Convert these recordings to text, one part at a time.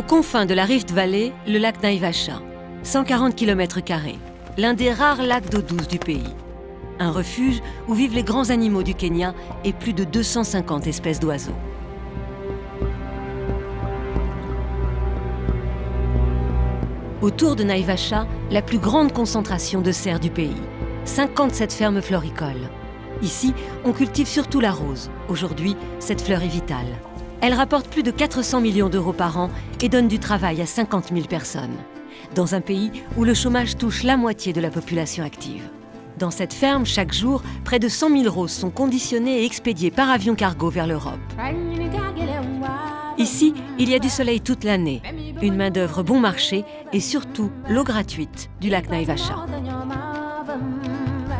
Aux confins de la Rift Valley, le lac Naivasha, 140 km², l'un des rares lacs d'eau douce du pays. Un refuge où vivent les grands animaux du Kenya et plus de 250 espèces d'oiseaux. Autour de Naivasha, la plus grande concentration de cerfs du pays. 57 fermes floricoles. Ici, on cultive surtout la rose. Aujourd'hui, cette fleur est vitale. Elle rapporte plus de 400 millions d'euros par an et donne du travail à 50 000 personnes. Dans un pays où le chômage touche la moitié de la population active. Dans cette ferme, chaque jour, près de 100 000 roses sont conditionnées et expédiées par avion cargo vers l'Europe. Ici, il y a du soleil toute l'année, une main-d'œuvre bon marché et surtout l'eau gratuite du lac Naivasha.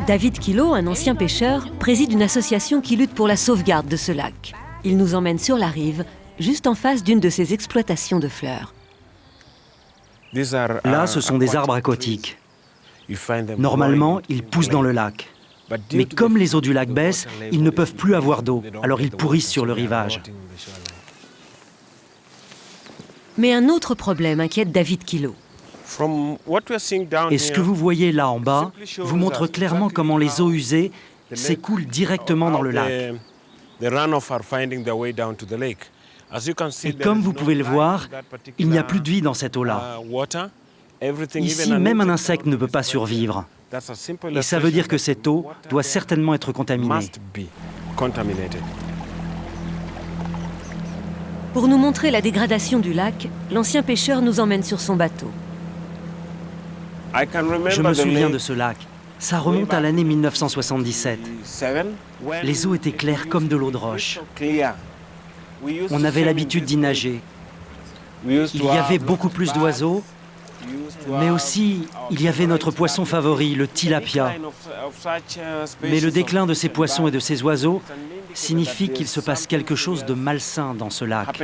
David Kilo, un ancien pêcheur, préside une association qui lutte pour la sauvegarde de ce lac. Il nous emmène sur la rive, juste en face d'une de ces exploitations de fleurs. Là, ce sont des arbres aquatiques. Normalement, ils poussent dans le lac. Mais comme les eaux du lac baissent, ils ne peuvent plus avoir d'eau, alors ils pourrissent sur le rivage. Mais un autre problème inquiète David Kilo. Et ce que vous voyez là en bas vous montre clairement comment les eaux usées s'écoulent directement dans le lac. Et comme vous pouvez le voir, il n'y a plus de vie dans cette eau-là. Ici, même un insecte ne peut pas survivre. Et ça veut dire que cette eau doit certainement être contaminée. Pour nous montrer la dégradation du lac, l'ancien pêcheur nous emmène sur son bateau. Je me souviens de ce lac. Ça remonte à l'année 1977. Les eaux étaient claires comme de l'eau de roche. On avait l'habitude d'y nager. Il y avait beaucoup plus d'oiseaux, mais aussi il y avait notre poisson favori, le tilapia. Mais le déclin de ces poissons et de ces oiseaux signifie qu'il se passe quelque chose de malsain dans ce lac.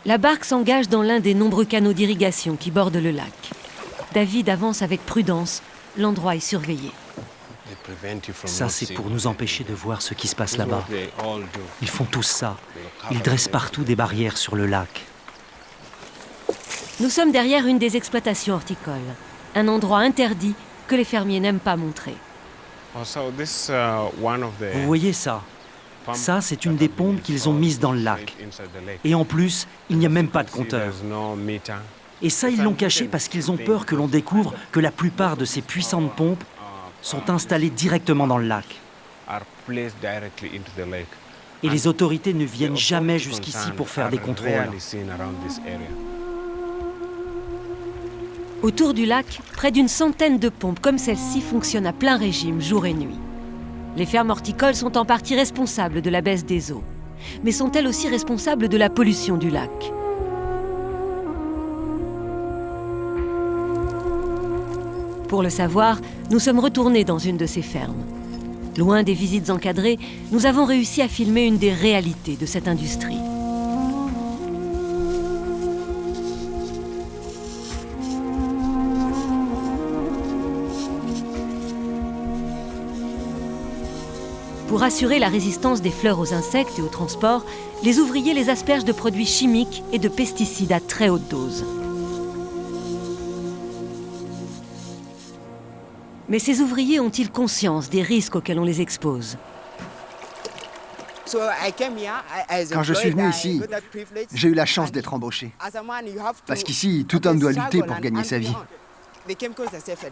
La barque s'engage dans l'un des nombreux canaux d'irrigation qui bordent le lac. David avance avec prudence, l'endroit est surveillé. Ça, c'est pour nous empêcher de voir ce qui se passe là-bas. Ils font tous ça. Ils dressent partout des barrières sur le lac. Nous sommes derrière une des exploitations horticoles, un endroit interdit que les fermiers n'aiment pas montrer. Vous voyez ça? Ça, c'est une des pompes qu'ils ont mises dans le lac. Et en plus, il n'y a même pas de compteur. Et ça, ils l'ont caché parce qu'ils ont peur que l'on découvre que la plupart de ces puissantes pompes sont installées directement dans le lac. Et les autorités ne viennent jamais jusqu'ici pour faire des contrôles. Autour du lac, près d'une centaine de pompes comme celle-ci fonctionnent à plein régime, jour et nuit. Les fermes horticoles sont en partie responsables de la baisse des eaux. Mais sont-elles aussi responsables de la pollution du lac ? Pour le savoir, nous sommes retournés dans une de ces fermes. Loin des visites encadrées, nous avons réussi à filmer une des réalités de cette industrie. Pour assurer la résistance des fleurs aux insectes et au transport, les ouvriers les aspergent de produits chimiques et de pesticides à très haute dose. Mais ces ouvriers ont-ils conscience des risques auxquels on les expose ? Quand je suis venu ici, j'ai eu la chance d'être embauché. Parce qu'ici, tout homme doit lutter pour gagner sa vie.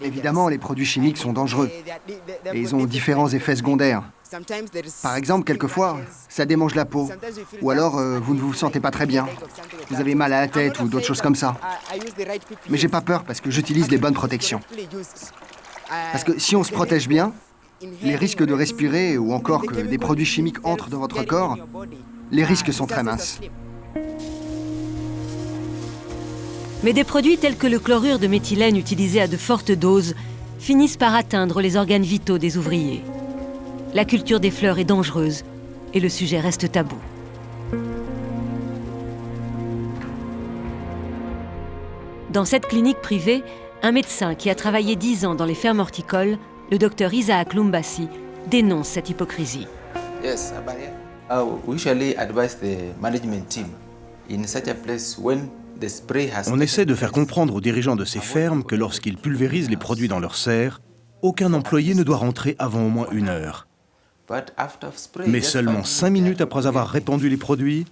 Évidemment, les produits chimiques sont dangereux et ils ont différents effets secondaires. Par exemple, quelquefois, ça démange la peau ou alors vous ne vous sentez pas très bien. Vous avez mal à la tête ou d'autres choses comme ça. Mais j'ai pas peur parce que j'utilise les bonnes protections. Parce que si on se protège bien, les risques de respirer ou encore que des produits chimiques entrent dans votre corps, les risques sont très minces. Mais des produits tels que le chlorure de méthylène utilisé à de fortes doses finissent par atteindre les organes vitaux des ouvriers. La culture des fleurs est dangereuse et le sujet reste tabou. Dans cette clinique privée, un médecin qui a travaillé 10 ans dans les fermes horticoles, le docteur Isaac Lumbasi, dénonce cette hypocrisie. On essaie de faire comprendre aux dirigeants de ces fermes que lorsqu'ils pulvérisent les produits dans leurs serres, aucun employé ne doit rentrer avant au moins 1 heure. Mais seulement 5 minutes après avoir répandu les produits,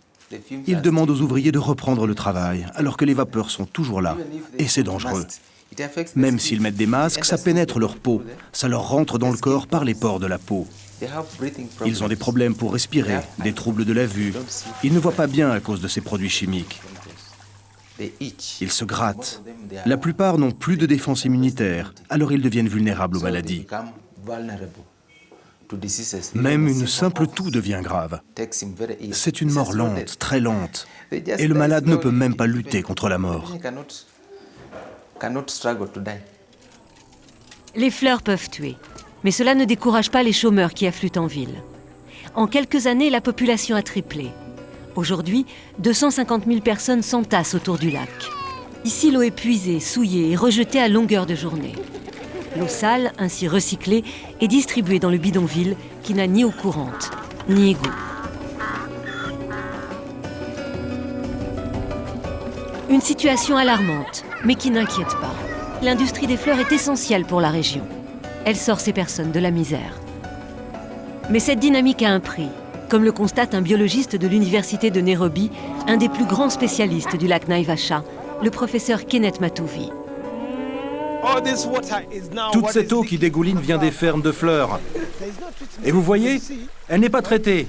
ils demandent aux ouvriers de reprendre le travail, alors que les vapeurs sont toujours là, et c'est dangereux. Même s'ils mettent des masques, ça pénètre leur peau, ça leur rentre dans le corps par les pores de la peau. Ils ont des problèmes pour respirer, des troubles de la vue. Ils ne voient pas bien à cause de ces produits chimiques. Ils se grattent. La plupart n'ont plus de défense immunitaire, alors ils deviennent vulnérables aux maladies. Même une simple toux devient grave. C'est une mort lente, très lente. Et le malade ne peut même pas lutter contre la mort. Les fleurs peuvent tuer, mais cela ne décourage pas les chômeurs qui affluent en ville. En quelques années, la population a triplé. Aujourd'hui, 250 000 personnes s'entassent autour du lac. Ici, l'eau est puisée, souillée et rejetée à longueur de journée. L'eau sale, ainsi recyclée, est distribuée dans le bidonville qui n'a ni eau courante, ni égout. Une situation alarmante, mais qui n'inquiète pas. L'industrie des fleurs est essentielle pour la région. Elle sort ces personnes de la misère. Mais cette dynamique a un prix, comme le constate un biologiste de l'université de Nairobi, un des plus grands spécialistes du lac Naivasha, le professeur Kenneth Matouvi. Toute cette eau qui dégouline vient des fermes de fleurs. Et vous voyez, elle n'est pas traitée.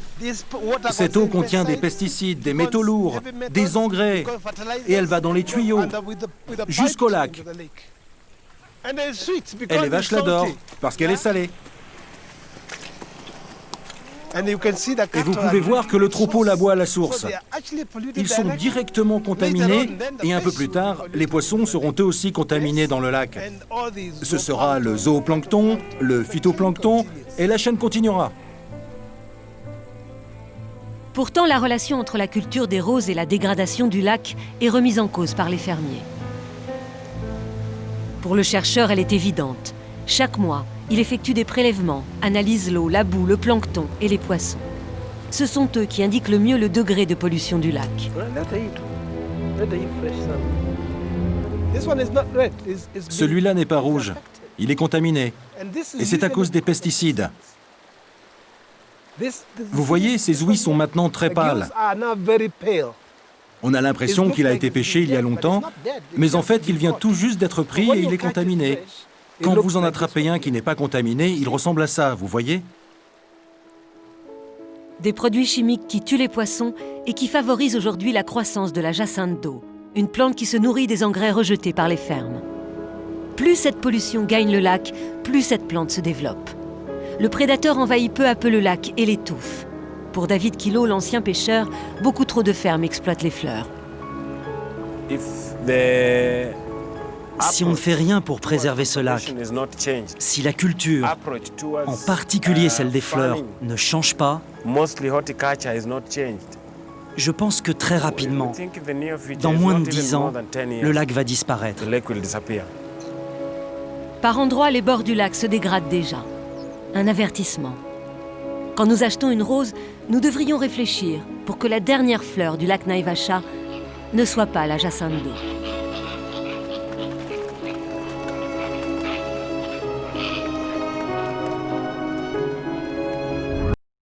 Cette eau contient des pesticides, des métaux lourds, des engrais, et elle va dans les tuyaux, jusqu'au lac. Et les vaches l'adorent, parce qu'elle est salée. Et vous pouvez voir que le troupeau la boit à la source. Ils sont directement contaminés et un peu plus tard, les poissons seront eux aussi contaminés dans le lac. Ce sera le zooplancton, le phytoplancton et la chaîne continuera. Pourtant, la relation entre la culture des roses et la dégradation du lac est remise en cause par les fermiers. Pour le chercheur, elle est évidente. Chaque mois, il effectue des prélèvements, analyse l'eau, la boue, le plancton et les poissons. Ce sont eux qui indiquent le mieux le degré de pollution du lac. Celui-là n'est pas rouge, il est contaminé. Et c'est à cause des pesticides. Vous voyez, ces ouïes sont maintenant très pâles. On a l'impression qu'il a été pêché il y a longtemps, mais en fait, il vient tout juste d'être pris et il est contaminé. Quand vous en attrapez un qui n'est pas contaminé, il ressemble à ça, vous voyez? Des produits chimiques qui tuent les poissons et qui favorisent aujourd'hui la croissance de la jacinthe d'eau, une plante qui se nourrit des engrais rejetés par les fermes. Plus cette pollution gagne le lac, plus cette plante se développe. Le prédateur envahit peu à peu le lac et l'étouffe. Pour David Kilo, l'ancien pêcheur, beaucoup trop de fermes exploitent les fleurs. Si on ne fait rien pour préserver ce lac, si la culture, en particulier celle des fleurs, ne change pas, je pense que très rapidement, dans moins de 10 ans, le lac va disparaître. Par endroits, les bords du lac se dégradent déjà. Un avertissement. Quand nous achetons une rose, nous devrions réfléchir pour que la dernière fleur du lac Naivasha ne soit pas la jacinthe d'eau.